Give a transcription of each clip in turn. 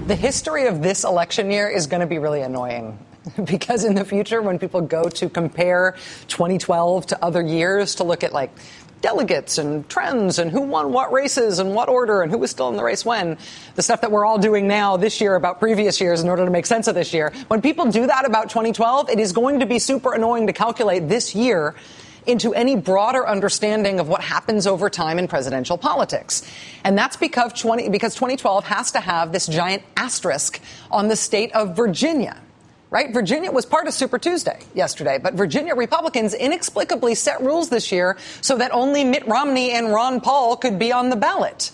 The history of this election year is going to be really annoying because in the future, when people go to compare 2012 to other years to look at like delegates and trends and who won what races and what order and who was still in the race when, the stuff that we're all doing now this year about previous years in order to make sense of this year. When people do that about 2012, it is going to be super annoying to calculate this year into any broader understanding of what happens over time in presidential politics. And that's because 2012 has to have this giant asterisk on the state of Virginia. Right? Virginia was part of Super Tuesday yesterday, but Virginia Republicans inexplicably set rules this year so that only Mitt Romney and Ron Paul could be on the ballot.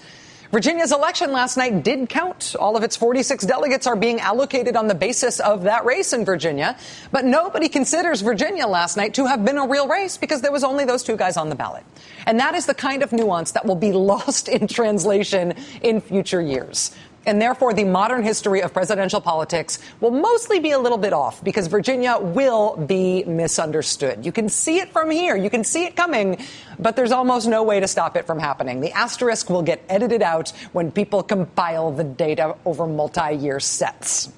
Virginia's election last night did count. All of its 46 delegates are being allocated on the basis of that race in Virginia. But nobody considers Virginia last night to have been a real race because there was only those two guys on the ballot. And that is the kind of nuance that will be lost in translation in future years. And therefore, the modern history of presidential politics will mostly be a little bit off because Virginia will be misunderstood. You can see it from here. You can see it coming, but there's almost no way to stop it from happening. The asterisk will get edited out when people compile the data over multi-year sets.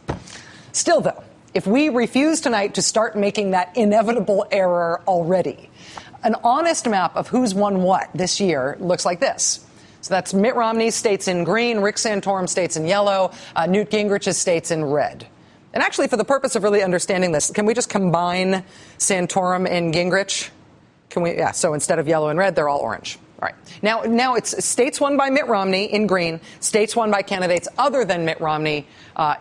Still, though, if we refuse tonight to start making that inevitable error already, an honest map of who's won what this year looks like this. So that's Mitt Romney's states in green, Rick Santorum's states in yellow, Newt Gingrich's states in red. And actually, for the purpose of really understanding this, can we just combine Santorum and Gingrich? Can we? Yeah, so instead of yellow and red, they're all orange. All right. Now it's states won by Mitt Romney in green, states won by candidates other than Mitt Romney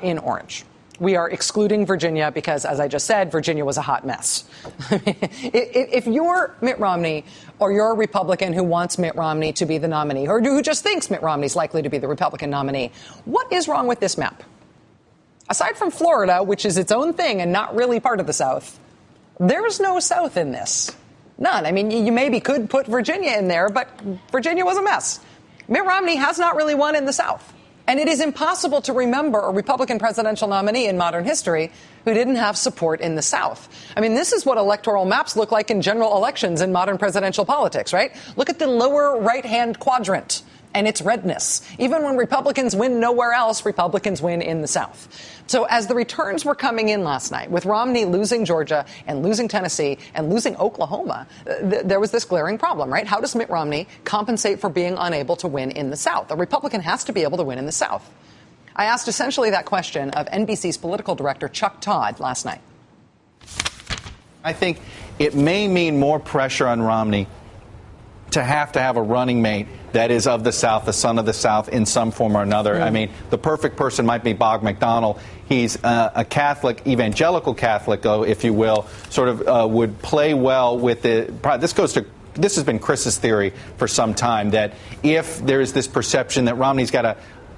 in orange. We are excluding Virginia because, as I just said, Virginia was a hot mess. If you're Mitt Romney or you're a Republican who wants Mitt Romney to be the nominee or who just thinks Mitt Romney's likely to be the Republican nominee, what is wrong with this map? Aside from Florida, which is its own thing and not really part of the South, there's no South in this. None. I mean, you maybe could put Virginia in there, but Virginia was a mess. Mitt Romney has not really won in the South. And it is impossible to remember a Republican presidential nominee in modern history who didn't have support in the South. I mean, this is what electoral maps look like in general elections in modern presidential politics, right? Look at the lower right-hand quadrant and its redness. Even when Republicans win nowhere else, Republicans win in the South. So as the returns were coming in last night, with Romney losing Georgia and losing Tennessee and losing Oklahoma, there was this glaring problem, right? How does Mitt Romney compensate for being unable to win in the South? A Republican has to be able to win in the South. I asked essentially that question of NBC's political director, Chuck Todd, last night. I think it may mean more pressure on Romney to have a running mate that is of the South, the son of the South, in some form or another. I mean, the perfect person might be Bob McDonnell. He's a Catholic, evangelical Catholic, if you will, sort of would play well with the. This has been Chris's theory for some time, that if there is this perception that Romney's got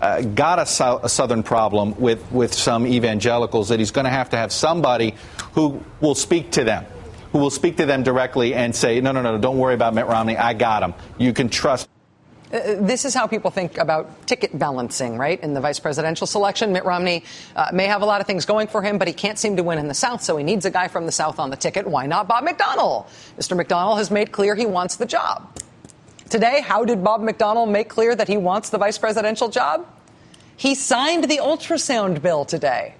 a Southern problem with some evangelicals, that he's going to have somebody who will speak to them. Who will speak to them directly and say, no, don't worry about Mitt Romney. I got him. You can trust. This is how people think about ticket balancing, right? In the vice presidential selection, Mitt Romney may have a lot of things going for him, but he can't seem to win in the South, so he needs a guy from the South on the ticket. Why not Bob McDonnell? Mr. McDonnell has made clear he wants the job. Today, how did Bob McDonnell make clear that he wants the vice presidential job? He signed the ultrasound bill today.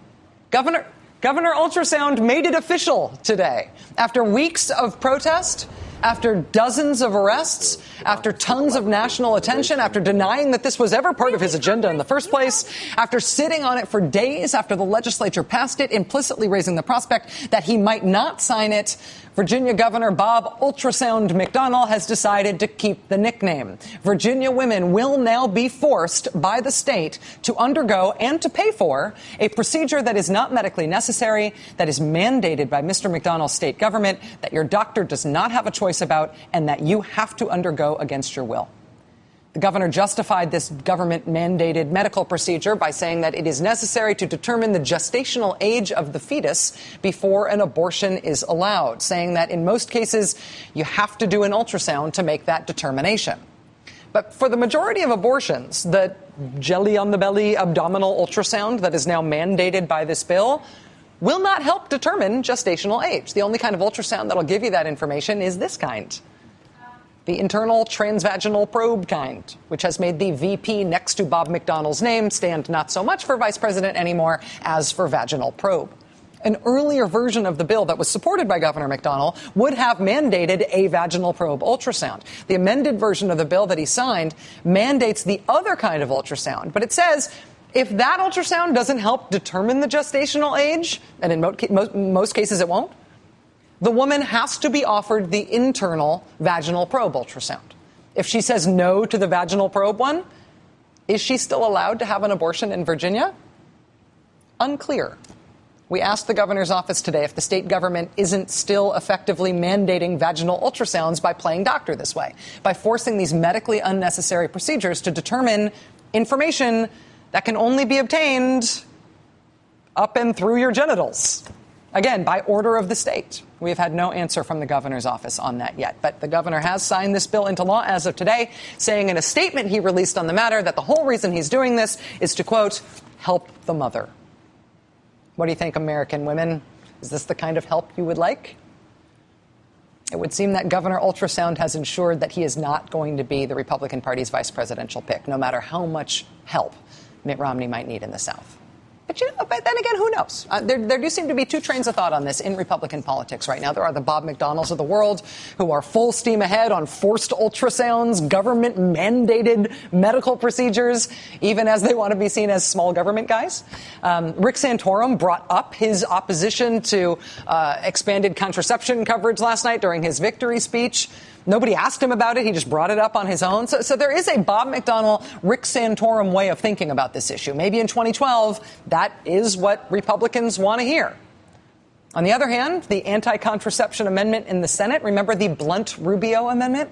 Governor Ultrasound made it official today. After weeks of protest, after dozens of arrests, after tons of national attention, after denying that this was ever part of his agenda in the first place, after sitting on it for days after the legislature passed it, implicitly raising the prospect that he might not sign it, Virginia Governor Bob Ultrasound McDonnell has decided to keep the nickname. Virginia women will now be forced by the state to undergo and to pay for a procedure that is not medically necessary, that is mandated by Mr. McDonnell's state government, that your doctor does not have a choice about, and that you have to undergo against your will. The governor justified this government-mandated medical procedure by saying that it is necessary to determine the gestational age of the fetus before an abortion is allowed, saying that in most cases you have to do an ultrasound to make that determination. But for the majority of abortions, the jelly-on-the-belly abdominal ultrasound that is now mandated by this bill will not help determine gestational age. The only kind of ultrasound that will give you that information is this kind. The internal transvaginal probe kind, which has made the VP next to Bob McDonnell's name stand not so much for vice president anymore as for vaginal probe. An earlier version of the bill that was supported by Governor McDonnell would have mandated a vaginal probe ultrasound. The amended version of the bill that he signed mandates the other kind of ultrasound, but it says if that ultrasound doesn't help determine the gestational age, and in most cases it won't, the woman has to be offered the internal vaginal probe ultrasound. If she says no to the vaginal probe one, is she still allowed to have an abortion in Virginia? Unclear. We asked the governor's office today if the state government isn't still effectively mandating vaginal ultrasounds by playing doctor this way, by forcing these medically unnecessary procedures to determine information that can only be obtained up and through your genitals. Again, by order of the state. We have had no answer from the governor's office on that yet. But the governor has signed this bill into law as of today, saying in a statement he released on the matter that the whole reason he's doing this is to, quote, help the mother. What do you think, American women? Is this the kind of help you would like? It would seem that Governor Ultrasound has ensured that he is not going to be the Republican Party's vice presidential pick, no matter how much help Mitt Romney might need in the South. But then again, who knows? There do seem to be two trains of thought on this in Republican politics right now. There are the Bob McDonnells of the world who are full steam ahead on forced ultrasounds, government-mandated medical procedures, even as they want to be seen as small government guys. Rick Santorum brought up his opposition to expanded contraception coverage last night during his victory speech. Nobody asked him about it. He just brought it up on his own. So there is a Bob McDonnell, Rick Santorum way of thinking about this issue. Maybe in 2012, that is what Republicans want to hear. On the other hand, the anti-contraception amendment in the Senate, remember the Blunt-Rubio amendment?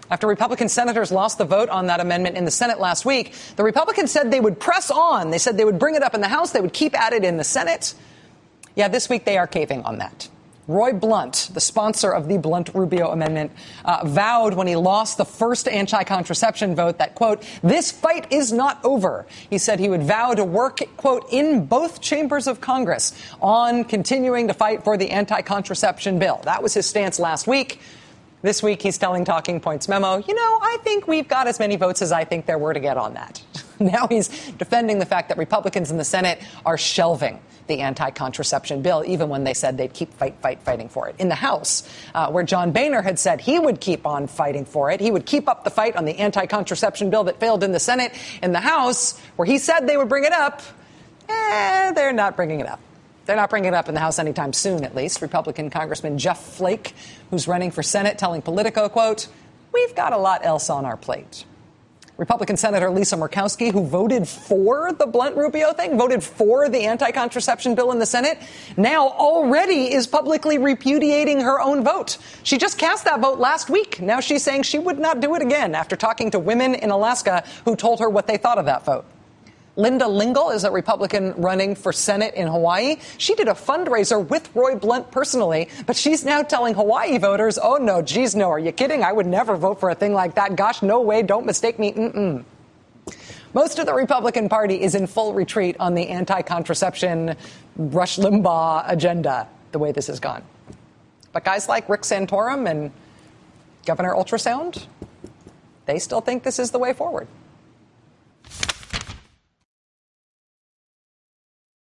After Republican senators lost the vote on that amendment in the Senate last week, the Republicans said they would press on. They said they would bring it up in the House. They would keep at it in the Senate. Yeah, this week they are caving on that. Roy Blunt, the sponsor of the Blunt-Rubio amendment, vowed when he lost the first anti-contraception vote that, quote, this fight is not over. He said he would vow to work, quote, in both chambers of Congress on continuing to fight for the anti-contraception bill. That was his stance last week. This week, he's telling Talking Points memo, I think we've got as many votes as I think there were to get on that. Now he's defending the fact that Republicans in the Senate are shelving the anti-contraception bill, even when they said they'd keep fighting for it. In the House, where John Boehner had said he would keep on fighting for it, he would keep up the fight on the anti-contraception bill that failed in the Senate. In the House, where he said they would bring it up, they're not bringing it up. They're not bringing it up in the House anytime soon, at least. Republican Congressman Jeff Flake, who's running for Senate, telling Politico, quote, we've got a lot else on our plate. Republican Senator Lisa Murkowski, who voted for the Blunt-Rubio thing, voted for the anti-contraception bill in the Senate, now already is publicly repudiating her own vote. She just cast that vote last week. Now she's saying she would not do it again after talking to women in Alaska who told her what they thought of that vote. Linda Lingle is a Republican running for Senate in Hawaii. She did a fundraiser with Roy Blunt personally, but she's now telling Hawaii voters, oh, no, geez, no, are you kidding? I would never vote for a thing like that. Gosh, no way. Don't mistake me. Most of the Republican Party is in full retreat on the anti-contraception Rush Limbaugh agenda, the way this has gone. But guys like Rick Santorum and Governor Ultrasound, they still think this is the way forward.